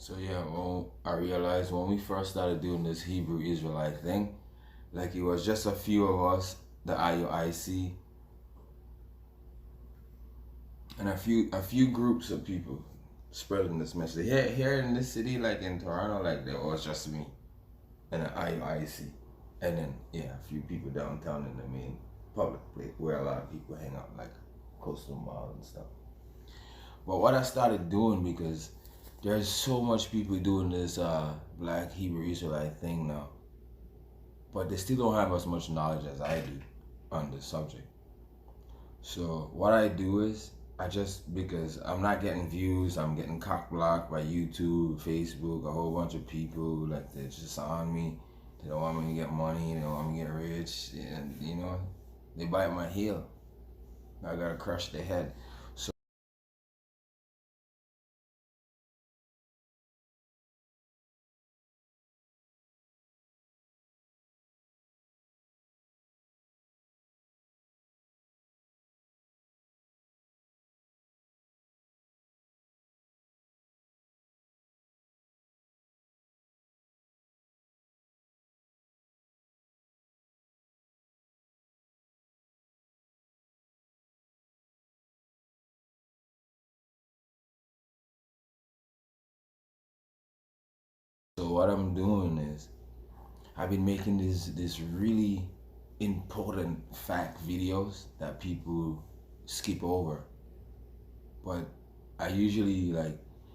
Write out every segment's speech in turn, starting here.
So yeah, well, I realized when we first started doing this Hebrew Israelite thing, like it was just a few of us, the IUIC, and a few groups of people spreading this message. Here in this city, like in Toronto, like there was just me and the IUIC, and then yeah, a few people downtown in the main public place where a lot of people hang out, like Coastal Mall and stuff. But what I started doing, because there's so much people doing this Black Hebrew Israelite thing now, but they still don't have as much knowledge as I do on the subject. So what I do is because I'm not getting views, I'm getting cock blocked by YouTube, Facebook, a whole bunch of people, like they're just on me. They don't want me to get money, they don't want me to get rich, and they bite my heel. I gotta crush their head. So what I'm doing is I've been making this really important fact videos that people skip over. But I usually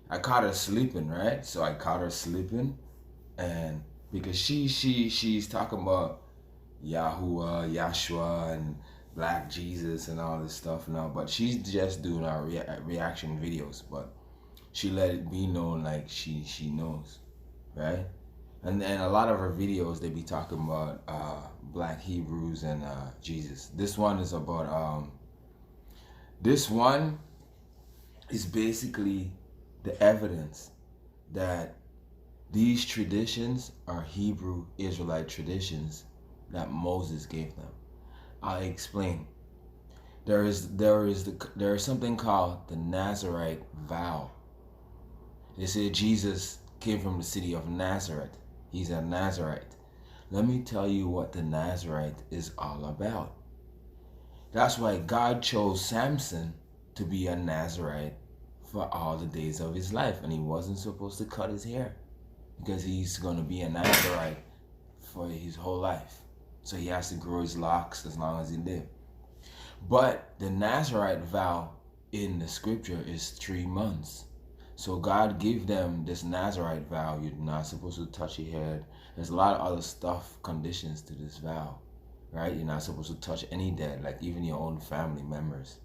I caught her sleeping, right? So I caught her sleeping, and because she's talking about Yahuwah, Yahshua, and Black Jesus and all this stuff now, but she's just doing our reaction videos. But she let it be known like she knows, right? And then a lot of her videos, they be talking about Black Hebrews and Jesus. This one is about this one is basically the evidence that these traditions are Hebrew Israelite traditions that Moses gave them. I'll explain. There is something called the Nazarite vow. They say Jesus came from the city of Nazareth. He's a Nazarite. Let me tell you what the Nazarite is all about. That's why God chose Samson to be a Nazarite for all the days of his life, and he wasn't supposed to cut his hair because he's going to be a Nazarite for his whole life. So he has to grow his locks as long as he lives. But the Nazarite vow in the scripture is 3 months. So God gave them this Nazarite vow. You're not supposed to touch your head. There's a lot of other stuff, conditions to this vow, right? You're not supposed to touch any dead, like even your own family members,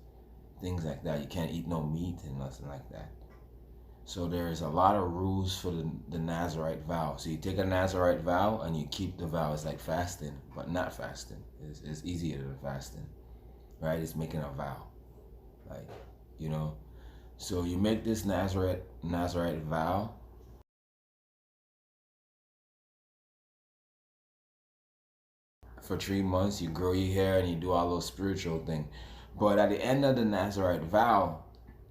things like that. You can't eat no meat and nothing like that. So there's a lot of rules for the Nazarite vow. So you take a Nazarite vow and you keep the vow. It's like fasting, but not fasting. It's easier than fasting, right? It's making a vow, like, So you make this Nazarite vow. For 3 months, you grow your hair and you do all those spiritual things. But at the end of the Nazarite vow,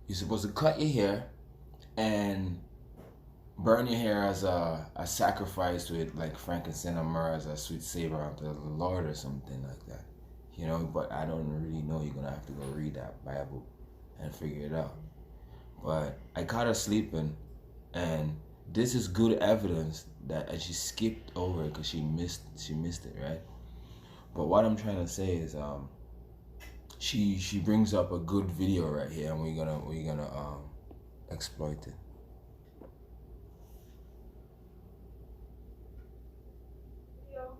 you're supposed to cut your hair and burn your hair as a sacrifice with like frankincense and myrrh as a sweet savor unto the Lord or something like that. But I don't really know. You're going to have to go read that Bible and figure it out. But I caught her sleeping, and this is good evidence and she skipped over it because she missed it, right? But what I'm trying to say is she brings up a good video right here, and we're gonna exploit it.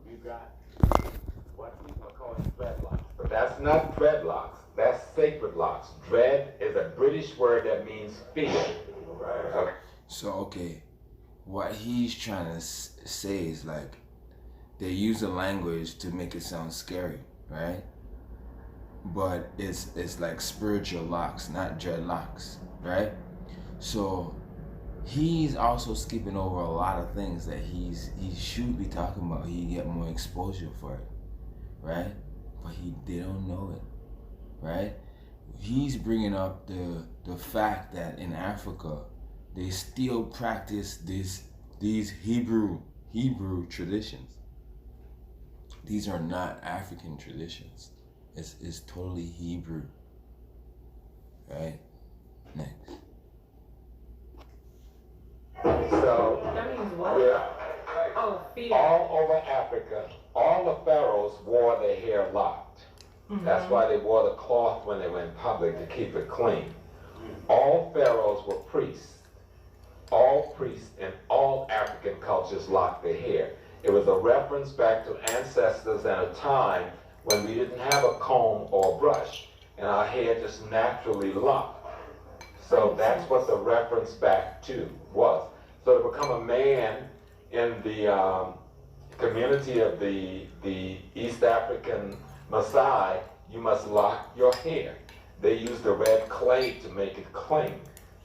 You got what people are calling dreadlocks, but that's not dreadlocks. That's sacred locks. Dread is a British word that means fear. Okay. So what he's trying to say is like they use the language to make it sound scary, right? But it's like spiritual locks, not dreadlocks, right? So he's also skipping over a lot of things that he should be talking about. He get more exposure for it, right? But they don't know it, right? He's bringing up the fact that in Africa they still practice these Hebrew traditions. These are not African traditions. It's totally Hebrew. Right? Next. So, That means what? yeah, Oh, fear. all over Africa, all the pharaohs wore their hair locked. That's why they wore the cloth when they went in public, to keep it clean. All pharaohs were priests. All priests in all African cultures locked their hair. It was a reference back to ancestors and a time when we didn't have a comb or a brush, and our hair just naturally locked. So that's what the reference back to was. So to become a man in the community of the East African Maasai, you must lock your hair. They use the red clay to make it cling,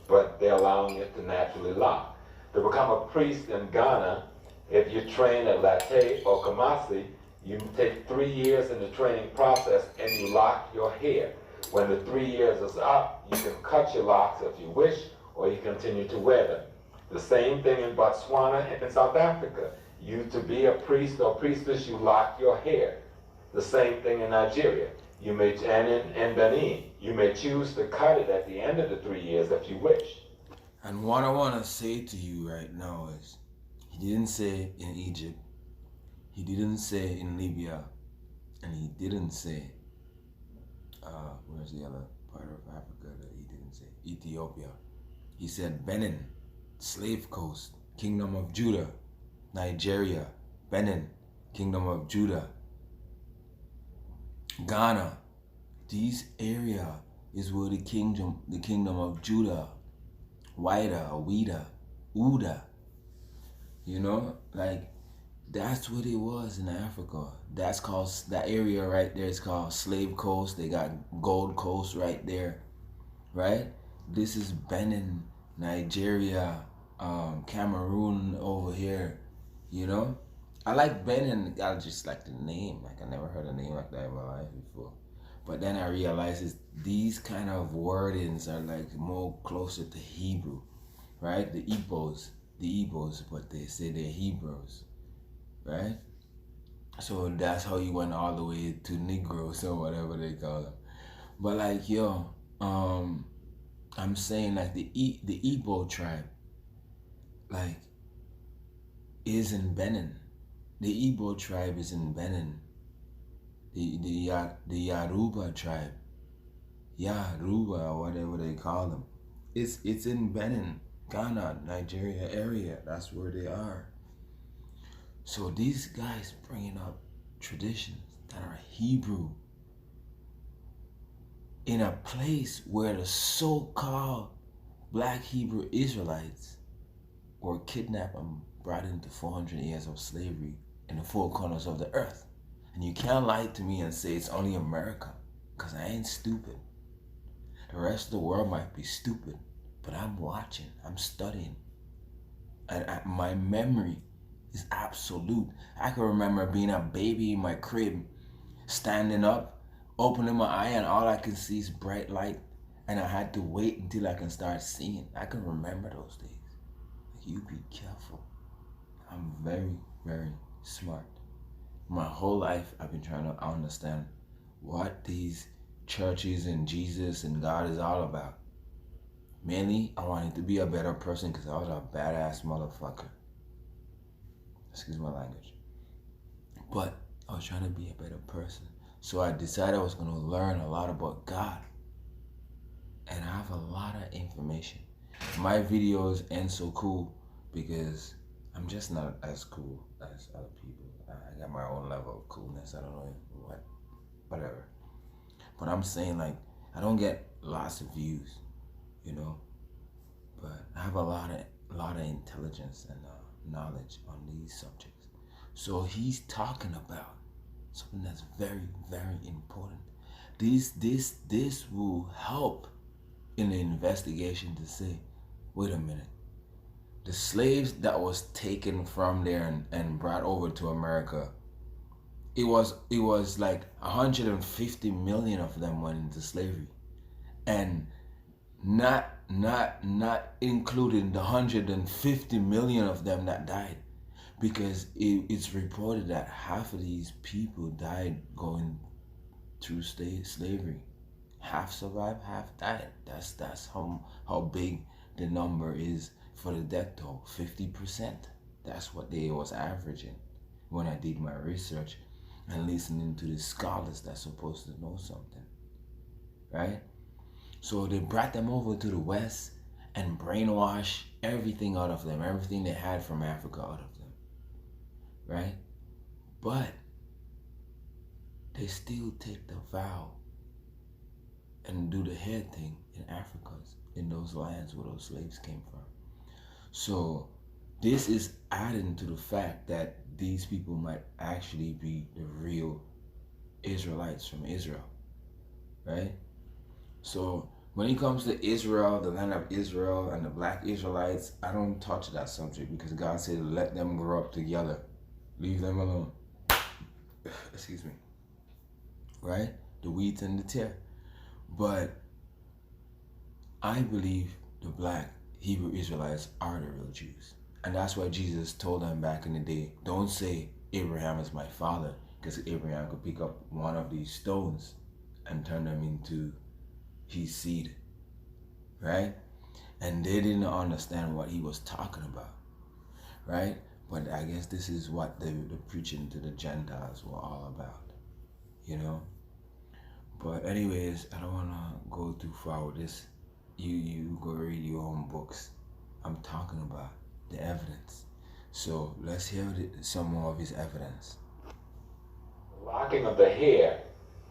but they're allowing it to naturally lock. To become a priest in Ghana, if you train at Latte or Kumasi, you take 3 years in the training process and you lock your hair. When the 3 years is up, you can cut your locks if you wish, or you continue to wear them. The same thing in Botswana and in South Africa. You, to be a priest or priestess, you lock your hair. The same thing in Nigeria. You may, and in Benin, you may choose to cut it at the end of the 3 years if you wish. And what I want to say to you right now is, he didn't say in Egypt, he didn't say in Libya, and he didn't say, where's the other part of Africa that he didn't say? Ethiopia. He said Benin, Slave Coast, Kingdom of Judah, Nigeria, Benin, Kingdom of Judah, Ghana. These area is where the kingdom of Judah, Wida, Uda, you know, like that's what it was in Africa. That's called, that area right there is called Slave Coast. They got Gold Coast right there, right? This is Benin, Nigeria, Cameroon over here, you know? I like Benin, I just like the name. Like I never heard a name like that in my life before. But then I realized these kind of wordings are like more closer to Hebrew, right? The Igbos, but they say they're Hebrews, right? So that's how you went all the way to Negroes or whatever they call them. But like, yo, I'm saying like the Igbo tribe, like, is in Benin. The Igbo tribe is in Benin. The Yoruba tribe, Yoruba or whatever they call them, it's in Benin, Ghana, Nigeria area. That's where they are. So these guys bringing up traditions that are Hebrew in a place where the so-called black Hebrew Israelites were kidnapped and brought into 400 years of slavery in the four corners of the earth. And you can't lie to me and say it's only America, because I ain't stupid. The rest of the world might be stupid, but I'm watching, I'm studying. And my memory is absolute. I can remember being a baby in my crib, standing up, opening my eye, and all I can see is bright light. And I had to wait until I can start seeing. I can remember those days. Like, you be careful. I'm very, very smart. My whole life, I've been trying to understand what these churches and Jesus and God is all about. Mainly, I wanted to be a better person because I was a badass motherfucker. Excuse my language. But I was trying to be a better person. So I decided I was going to learn a lot about God. And I have a lot of information. My videos ain't so cool because I'm just not as cool as other people. I got my own level of coolness. I don't know what, whatever. But I'm saying, like, I don't get lots of views, you know, but I have a lot of intelligence and knowledge on these subjects. So he's talking about something that's very, very important. This will help in the investigation to say, wait a minute. The slaves that was taken from there and brought over to America, it was like 150 million of them went into slavery. And not not including the 150 million of them that died, because it's reported that half of these people died going through slavery. Half survived, half died. That's how big the number is for the death toll. 50%. That's what they was averaging when I did my research and listening to the scholars that's supposed to know something, right? So they brought them over to the West and brainwash everything out of them, everything they had from Africa out of them, right? But they still take the vow and do the head thing in Africa, in those lands where those slaves came from. So this is adding to the fact that these people might actually be the real Israelites from Israel, right? So when it comes to Israel, the land of Israel, and the black Israelites, I don't touch that subject because God said let them grow up together. Leave them alone. Excuse me. Right? The wheat and the tear. But I believe the black Hebrew Israelites are the real Jews. And that's why Jesus told them back in the day, don't say Abraham is my father, because Abraham could pick up one of these stones and turn them into his seed, right? And they didn't understand what he was talking about, right? But I guess this is what the preaching to the Gentiles were all about, you know? But anyways, I don't want to go too far with this. You go read your own books. I'm talking about the evidence. So let's hear some more of his evidence. Locking of the hair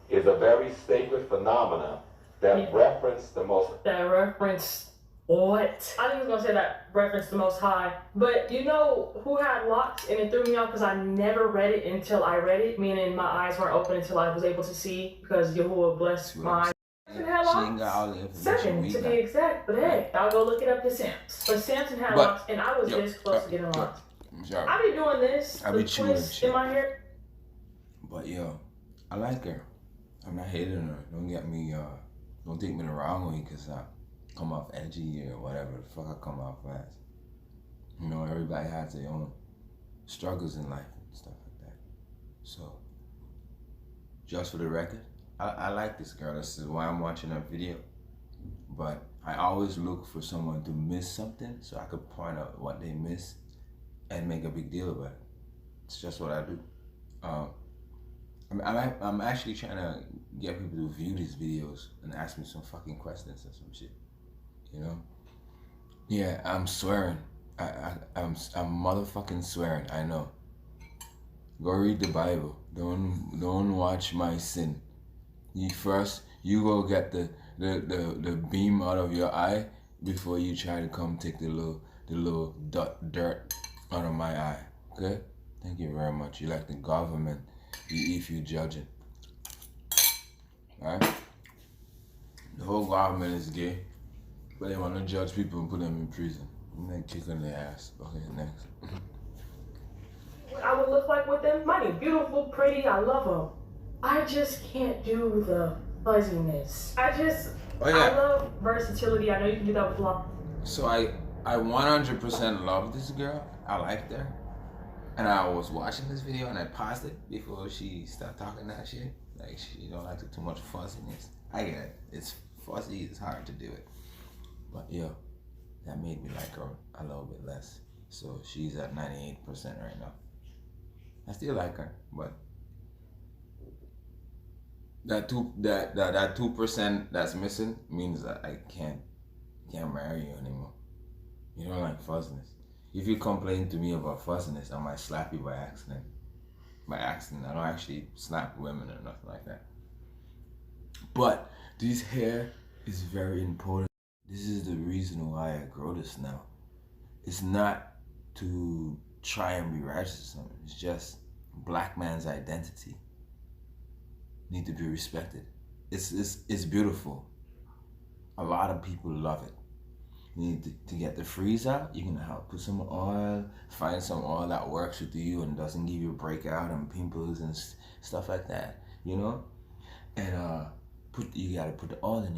is a very sacred phenomenon that reference the most... That reference what? I think he was going to say that reference the Most High. But you know who had locks? And it threw me off because I never read it until I read it. Meaning my eyes weren't open until I was able to see, because Yahuwah blessed my eyes. She ain't got all the information. Second, to be exact, but hey, I'll go look it up to Samson. But Samson had locks, and I was this close to getting locks. I be doing this, I be chewing shit in my hair. But yo, I like her. I'm not hating her. Don't get me, don't take me the wrong way, because I come off edgy or whatever the fuck I come off as. You know, everybody has their own struggles in life and stuff like that. So, just for the record, I like this girl. This is why I'm watching her video. But I always look for someone to miss something so I could point out what they miss and make a big deal about it. It's just what I do. I'm actually trying to get people to view these videos and ask me some fucking questions or some shit. You know? Yeah, I'm swearing. I'm motherfucking swearing. I know. Go read the Bible. Don't watch my sin. You go get the beam out of your eye before you try to come take the little dirt out of my eye. Okay? Thank you very much. You like the government if you judge it. Alright? The whole government is gay, but they want to judge people and put them in prison. And then kick on their ass. Okay, next. What I would look like with them? Money, beautiful, pretty, I love them. I just can't do the fuzziness. I love versatility. I know you can do that with love. So I 100% love this girl. I liked her. And I was watching this video and I paused it before she started talking that shit. Like, she don't like too much fuzziness. I get it. It's fuzzy, it's hard to do it. But yo, that made me like her a little bit less. So she's at 98% right now. I still like her, but that 2% that's missing means that I can't marry you anymore. You don't like fuzziness. If you complain to me about fuzziness, I might slap you by accident. By accident. I don't actually slap women or nothing like that. But this hair is very important. This is the reason why I grow this now. It's not to try and be righteous or something. It's just black man's identity need to be respected. It's beautiful. A lot of people love it. You need to get the freeze out. You can help put some oil, find some oil that works with you and doesn't give you breakout and pimples and stuff like that, you know? And you gotta put the oil in it.